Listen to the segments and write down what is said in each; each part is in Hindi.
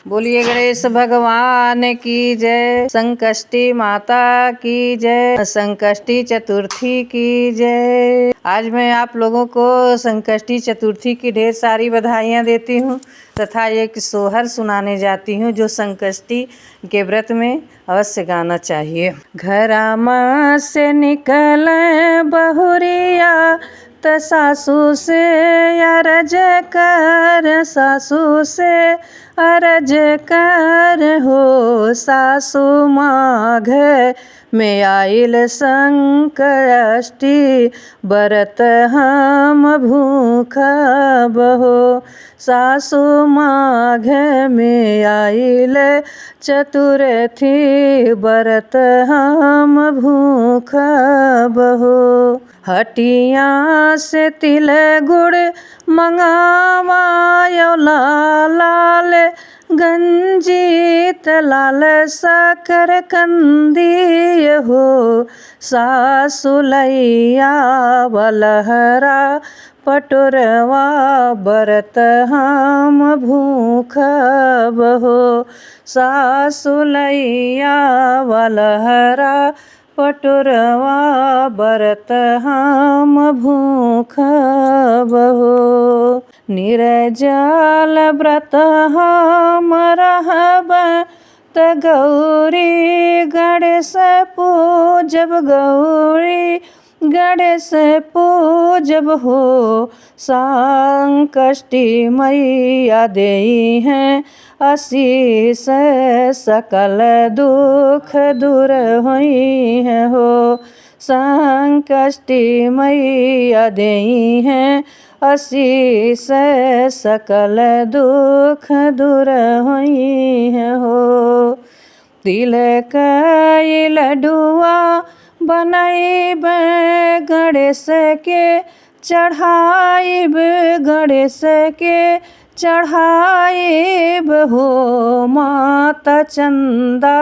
बोलिए गणेश भगवान की जय, संकष्टी माता की जय, संकष्टी चतुर्थी की जय। आज मैं आप लोगों को संकष्टी चतुर्थी की ढेर सारी बधाइयाँ देती हूँ तथा एक सोहर सुनाने जाती हूँ जो संकष्टी के व्रत में अवश्य गाना चाहिए। घरमा से निकले बहुरिया त सासू से अरज कर, सासू से अरज कर हो, सासू माघ में आइल संकष्टी बरत हम भूखब हो, सासू माघ में आइल चतुर्थी बरत हम भूखब हो। हटिया से तिल गुड़ मंगावायो, लाल गंजीत लाल साकर कंदी हो, सासु लैया बलहरा पटुरवा बरत हम भूखब हो, सासु लैया बलहरा पटुरवा बरत हम भूखब हो। निर्जल व्रत हम रहब त गौरी गणेश पूजब, गौरी गणेश पूजब हो, संकष्टी मैया देई हैं आशीष, सकल दुख दूर होई है हो, संकष्टी मैया देई हैं आशीष, सकल दुख दूर होई है हो। तिल कई लड्डुआ बनाइब गणेश के चढ़ाइब, गणेश के चढ़ाइब हो, माता चंदा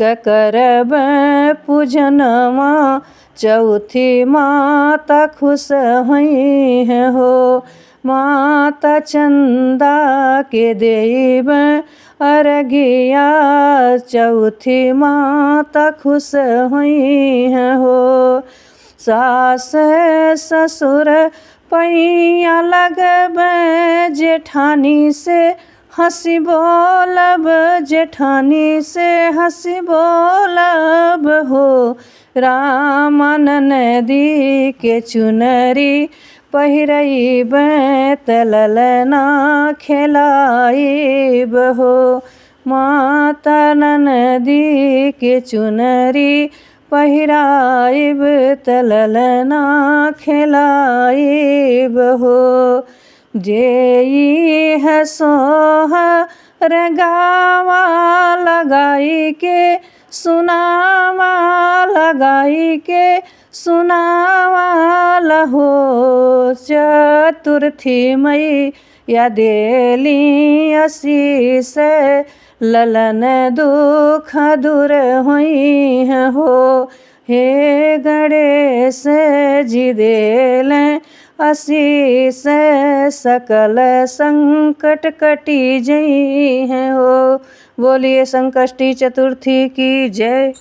क करब पूजनमा, चौथी माता खुश हुई है हो, माता चंदा के देब अरगिया, चौथी माता खुश हुई है हो। सास ससुर पैया लगब जेठानी से हंसी बोलब, जेठानी से हंसी बोलब हो, रामानंदी के चुनरी पहिरइब त ललना खेलाइब हो, माता नंदी के चुनरी पहिराइब त ललना खेलाइब हो। जेई है सोहर गावा लगाई के सुनावा, लगाई के सुनावा लहो, चतुर्थी मैया देली आशीष, ललन दुख दूर होई है हो, हे गणेश जी देलें आशीष, सकल संकट कटी जई है हो। बोलिए संकष्टी चतुर्थी की जय।